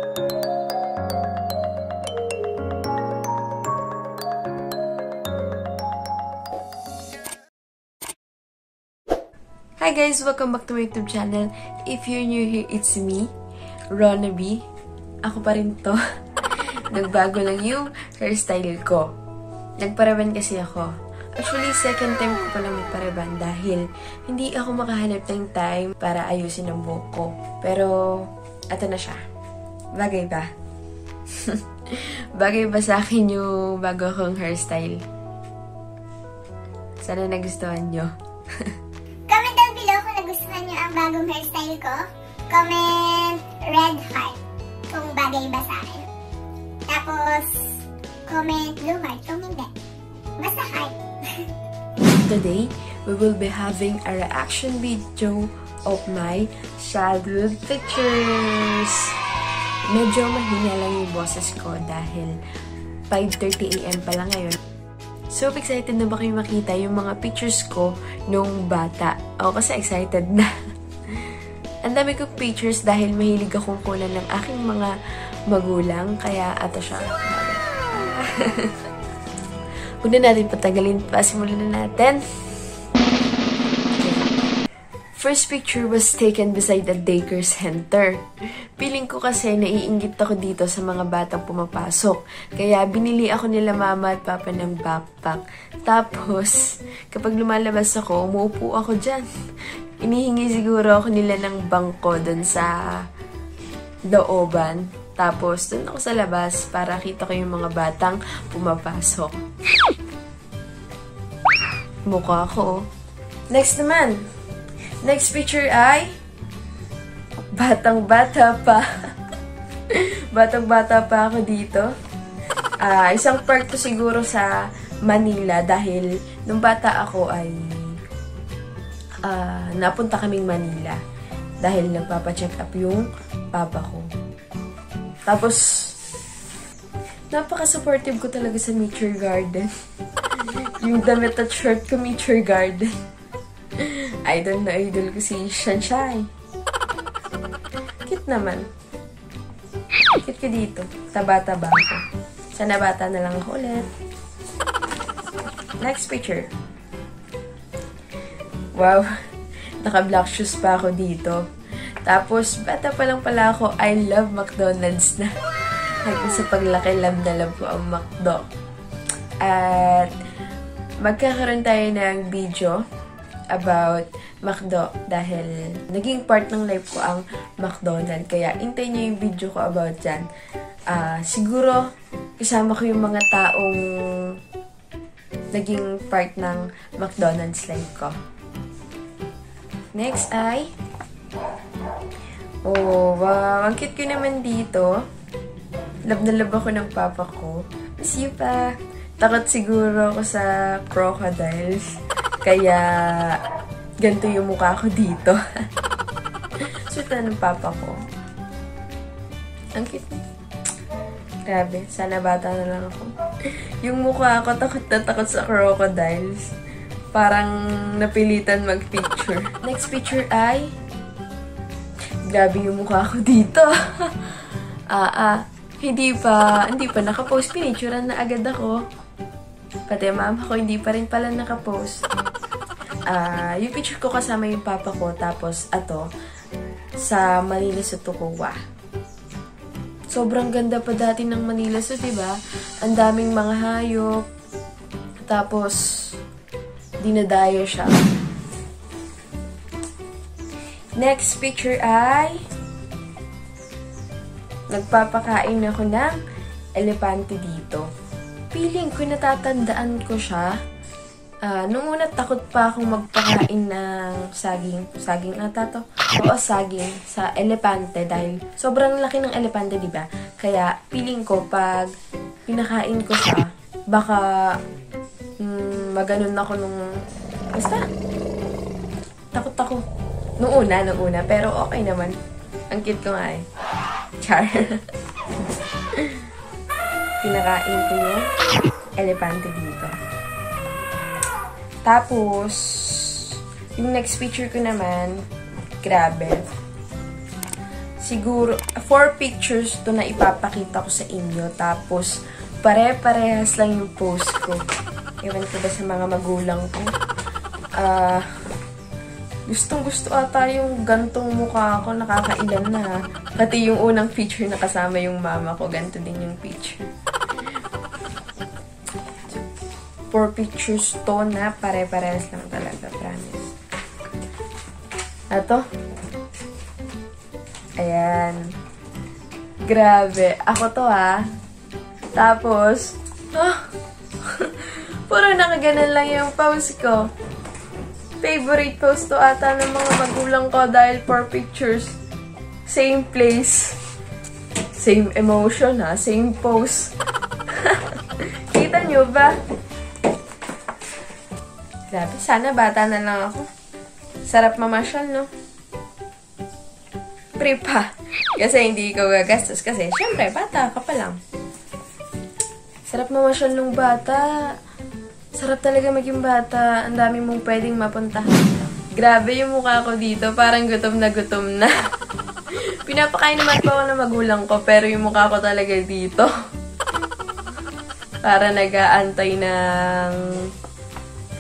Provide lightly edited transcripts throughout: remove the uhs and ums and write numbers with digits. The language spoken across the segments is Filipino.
Hi guys! Welcome back to my YouTube channel. If you're new here, it's me, Rona B. Ako pa rin to. Nagbago lang yung hairstyle ko. Nagparaban kasi ako. Actually, second time ko palang magparaban dahil hindi ako makahanap ng time para ayusin ang buhok ko. Pero, ato na siya. Bagay ba? Bagay ba sa akin yung bago kong hairstyle? Sana nagustuhan nyo. Comment down below kung nagustuhan nyo ang bagong hairstyle ko. Comment red heart kung bagay ba sa akin. Tapos, comment blue heart kung hindi. Basta heart. Today, we will be having a reaction video of my childhood pictures. Medyo mahina lang yung boses ko dahil 5:30 AM pa lang ngayon. So excited na ba kayo makita yung mga pictures ko nung bata? Ako kasi excited na. Ang dami kong pictures dahil mahilig akong kunan ng aking mga magulang. Kaya ato siya. Huwag na natin patagalin pa. Simulan na natin. First picture was taken beside the daycare center. Piling ko kasi naiinggit ako dito sa mga batang pumapasok. Kaya binili ako nila mama at papa ng backpack. Tapos, kapag lumalabas ako, umuupo ako dyan. Inihingi siguro ako nila ng bangko dun sa looban. Tapos, dun ako sa labas para kita ko yung mga batang pumapasok. Mukha ko. Next naman. Next picture ay batang-bata pa. Batang-bata pa ako dito. Isang park to siguro sa Manila dahil nung bata ako ay napunta kaming Manila dahil nagpapa-check up yung papa ko. Tapos, napaka-supportive ko talaga sa Nature Garden. Yung damit at shirt ko, Nature Garden. Idol na idol ko si Shanshai. Cute naman. Cute ko dito. Taba-taba ako. Sana bata na lang ako ulit. Next picture. Wow. Naka-black shoes pa ako dito. Tapos, bata pa lang pala ako, I love McDonald's na. Hanggang sa paglaki, love na love ko ang McDo. At, magkakaroon tayo ng video about McDo dahil naging part ng life ko ang McDonald's. Kaya, hintayin niyo yung video ko about dyan. Siguro, kasama ko yung mga taong naging part ng McDonald's life ko. Next ay oh, wow. Ang cute ko naman dito. Love na love ako ng papa ko. Miss you pa. Takot siguro ako sa crocodiles. Kaya, ganito yung mukha ko dito. Sweet na ng papa ko. Ang cute. Grabe, sana bata na lang ako. Yung mukha ko, takot na takot sa crocodiles. Parang napilitan mag-picture. Next picture ay grabe yung mukha ko dito. Hindi pa nakapost. Pinicturean na agad ako. Pati mama ko, hindi pa rin pala nakapost. Yung picture ko kasama yung papa ko. Tapos, sa Manila sa Tukuwa. Sobrang ganda pa dati ng Manila sa, diba? Ang daming mga hayop. Tapos, dinadayo siya. Next picture ay nagpapakain ako ng elepante dito. Feeling ko natatandaan ko siya. Nung una takot pa akong magpakain ng saging ata to. Oo, saging sa elepante dahil sobrang laki ng elepante, diba? Kaya feeling ko pag pinakain ko siya, baka maganon ako nung basta takot ako. Nung una, pero okay naman. Ang cute ko nga eh. Char. Pinakain ko yung elepante dito. Tapos, yung next picture ko naman, grabe. siguro, 4 pictures to na ipapakita ko sa inyo. Tapos, pare-parehas lang yung post ko. Ewan ko ba sa mga magulang ko. Gustong-gusto ata yung gantong mukha ko. Nakakailan na. Pati yung unang picture na kasama yung mama ko. Ganto din yung picture. 4 pictures to na pare-parehas lang talaga. Promise. Ato. Ayan. Grabe. Ako to Tapos, puro nakaganan lang yung pose ko. Favorite pose to ata ng mga magulang ko dahil 4 pictures. Same place. Same emotion Same pose. Kita nyo ba? Grabe. Sana bata na lang ako. Sarap mamasyal, no? Pre pa. Kasi hindi ikaw gagastos. Kasi, syempre, bata ka pa lang. Sarap mamasyal nung bata. Sarap talaga maging bata. Ang dami mong pwedeng mapuntahan. Grabe yung mukha ko dito. Parang gutom na gutom na. Pinapakain naman pa ako ng magulang ko. Pero yung mukha ko talaga dito. Para nag-aantay ng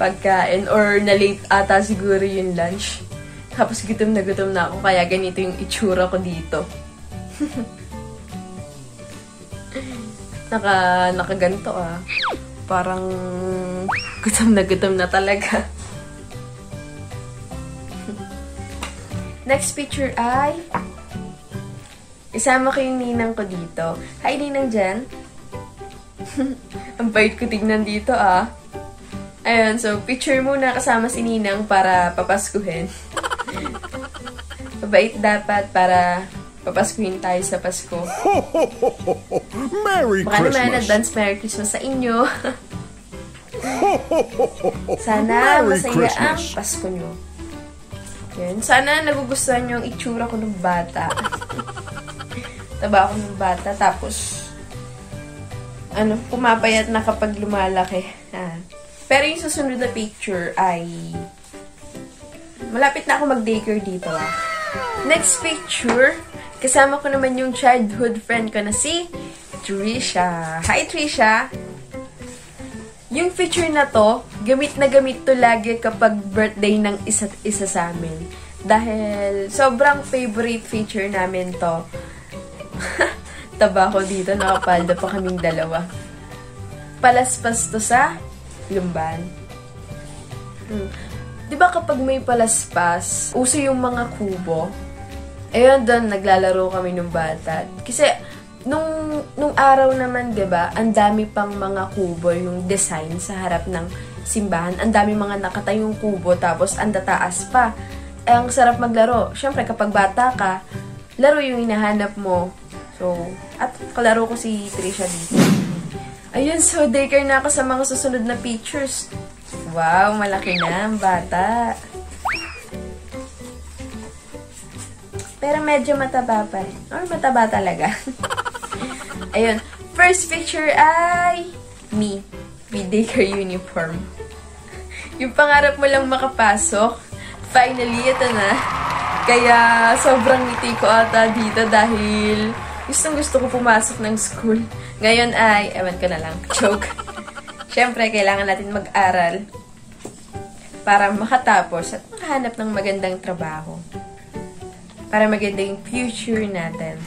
pagkain. Or na-late ata siguro yung lunch. Tapos gutom na ako. Kaya ganito yung itsura ko dito. Nakaganto Parang gutom na talaga. Next picture ay isama ko yung ninang ko dito. Hi, ninang dyan. Ang bait ko tignan dito Ayan, so picture muna kasama si ninang para papaskuhin. Mabait dapat para papaskuhin tayo sa Pasko. Merry Baka Christmas! naman, advance Merry Christmas sa inyo. Sana masaya ang Pasko nyo. Yan. Sana nagugustuhan nyo ang itsura ko ng bata. Taba ako ng bata. Tapos, pumapayat na kapag lumalaki. Pero yung susunod na picture ay malapit na ako mag-daycare dito. Next picture, kasama ko naman yung childhood friend ko na si Trisha. Hi, Trisha! Yung picture na to, gamit na gamit to lagi kapag birthday ng isa't isa sa amin. Dahil sobrang favorite feature namin to. Taba ko dito, nakapalda pa kaming dalawa. Palaspas to sa lumban. Diba kapag may palaspas, uso yung mga kubo? Ayun, doon naglalaro kami nung bata. Kasi, nung araw naman, diba, ang dami pang mga kubo, yung design sa harap ng simbahan. Ang dami mga nakatayong kubo, tapos ang tataas pa. Ang sarap maglaro. Siyempre, kapag bata ka, laro yung hinahanap mo. So, at kalaro ko si Trisha dito. Ayun, so daycare na ako sa mga susunod na pictures. Wow, malaki na ang bata. Pero medyo mataba pa rin. Or mataba talaga. Ayun. First picture ay me with daycare uniform. Yung pangarap mo lang makapasok. Finally, ito na. Kaya sobrang ngiti ko ata dito dahil gustong-gusto ko pumasok ng school. Ngayon ay, ewan ko na lang, joke. Siyempre, kailangan natin mag-aral para makatapos at makahanap ng magandang trabaho. Para maganda yung future natin.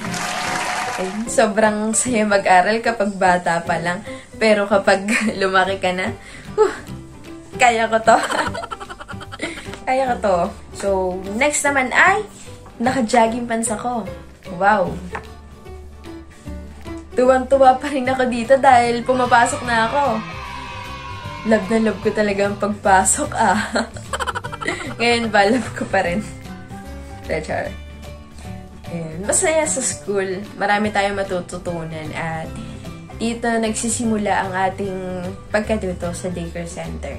Ay, sobrang saya mag-aral kapag bata pa lang. Pero kapag lumaki ka na, kaya ko to. Kaya ko to. So, next naman ay, naka-jogging pants ako. Wow! Tuwang-tuwa pa rin ako dito dahil pumapasok na ako. Love na love ko talaga ang pagpasok, Ngayon ba, love ko pa rin. Char. Masaya sa school. Marami tayong matututunan at dito nagsisimula ang ating pagkatuto sa daycare center.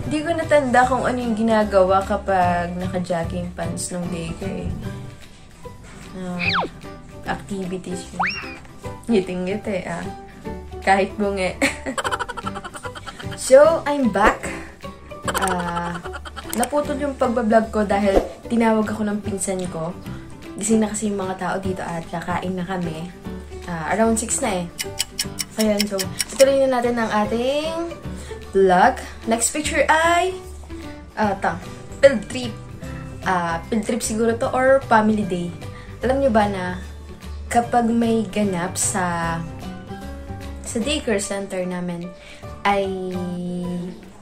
Hindi ko natanda kung ano yung ginagawa kapag naka-jogging pants ng daycare. Activities yun. Ngiting-ngiti, Kahit bungi. So, I'm back. Naputol yung pagbablog ko dahil tinawag ako ng pinsan ko gising na kasi yung mga tao dito at kakain na kami. Around 6 na eh. Ayan, so, ituloy na natin ang ating vlog. Next picture ay, field trip. Field trip siguro to or family day. Alam nyo ba na kapag may ganap sa daycare center namin ay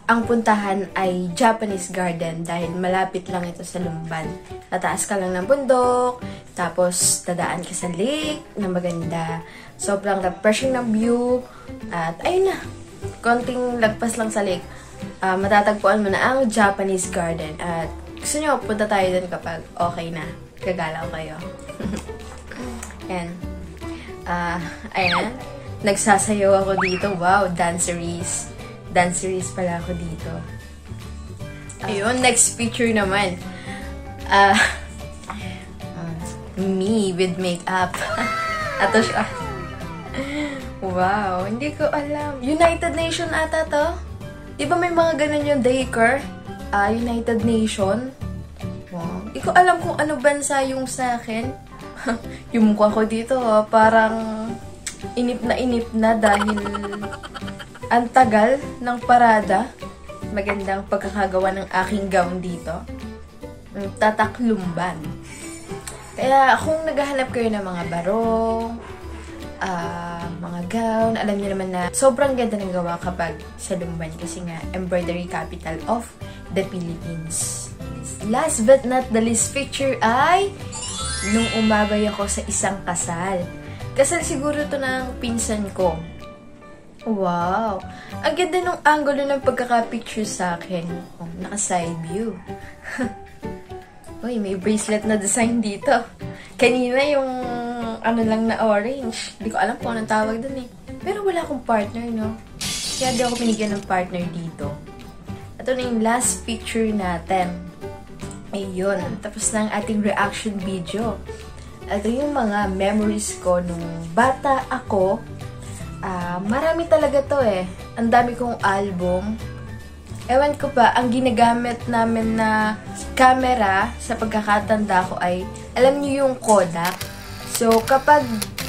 ang puntahan ay Japanese garden dahil malapit lang ito sa Lumban. Tataas ka lang ng bundok, tapos dadaan ka sa lake na maganda. Sobrang refreshing ng view. At ayun na, konting lagpas lang sa lake. Matatagpuan mo na ang Japanese garden. At gusto nyo, punta tayo dun kapag okay na. Gagalaw kayo. Ayan. Ayan. Nagsasayaw ako dito. Wow, danceries. Danceries pala ako dito. Ayun, next picture naman. Me with makeup. Ato siya. Wow, hindi ko alam. United Nation ata to? Di ba may mga ganun yung daycare? United Nation. Wow. Hindi ko alam kung ano bansa yung sa akin. Yung mukha ko dito, parang inip na dahil ang tagal ng parada. Magandang pagkakagawa ng aking gown dito. Tataklumban. Kaya kung naghahanap kayo ng mga barong, mga gown, alam niyo naman na sobrang ganda ng gawa kapag sa Lumban kasi nga embroidery capital of the Philippines. Last but not the least picture ay nung umabay ako sa isang kasal. Kasal siguro to ng pinsan ko. Wow! Ang ganda nung angulo ng pagkaka-picture sa akin. Naka-side view. Uy, may bracelet na design dito. Kanina yung ano lang na orange. Hindi ko alam kung anong tawag dun eh. Pero wala akong partner, no? Kaya di ako pinigyan ng partner dito. Ito na yung last picture natin. Ayun. Tapos na ang ating reaction video. Ito yung mga memories ko nung bata ako. Marami talaga to eh. Ang dami kong album. Ewan ko pa, ang ginagamit namin na camera sa pagkakatanda ko ay, alam niyo yung Kodak. So, kapag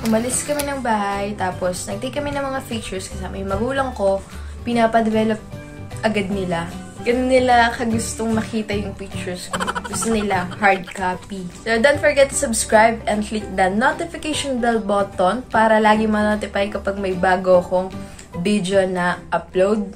umalis kami ng bahay, tapos nag-take kami ng mga pictures kasama yung magulang ko, pinapadevelop agad nila. Ganun nila kagustong makita yung pictures ko. Gusto nila hard copy. So, don't forget to subscribe and click the notification bell button para lagi ma-notify kapag may bago akong video na upload.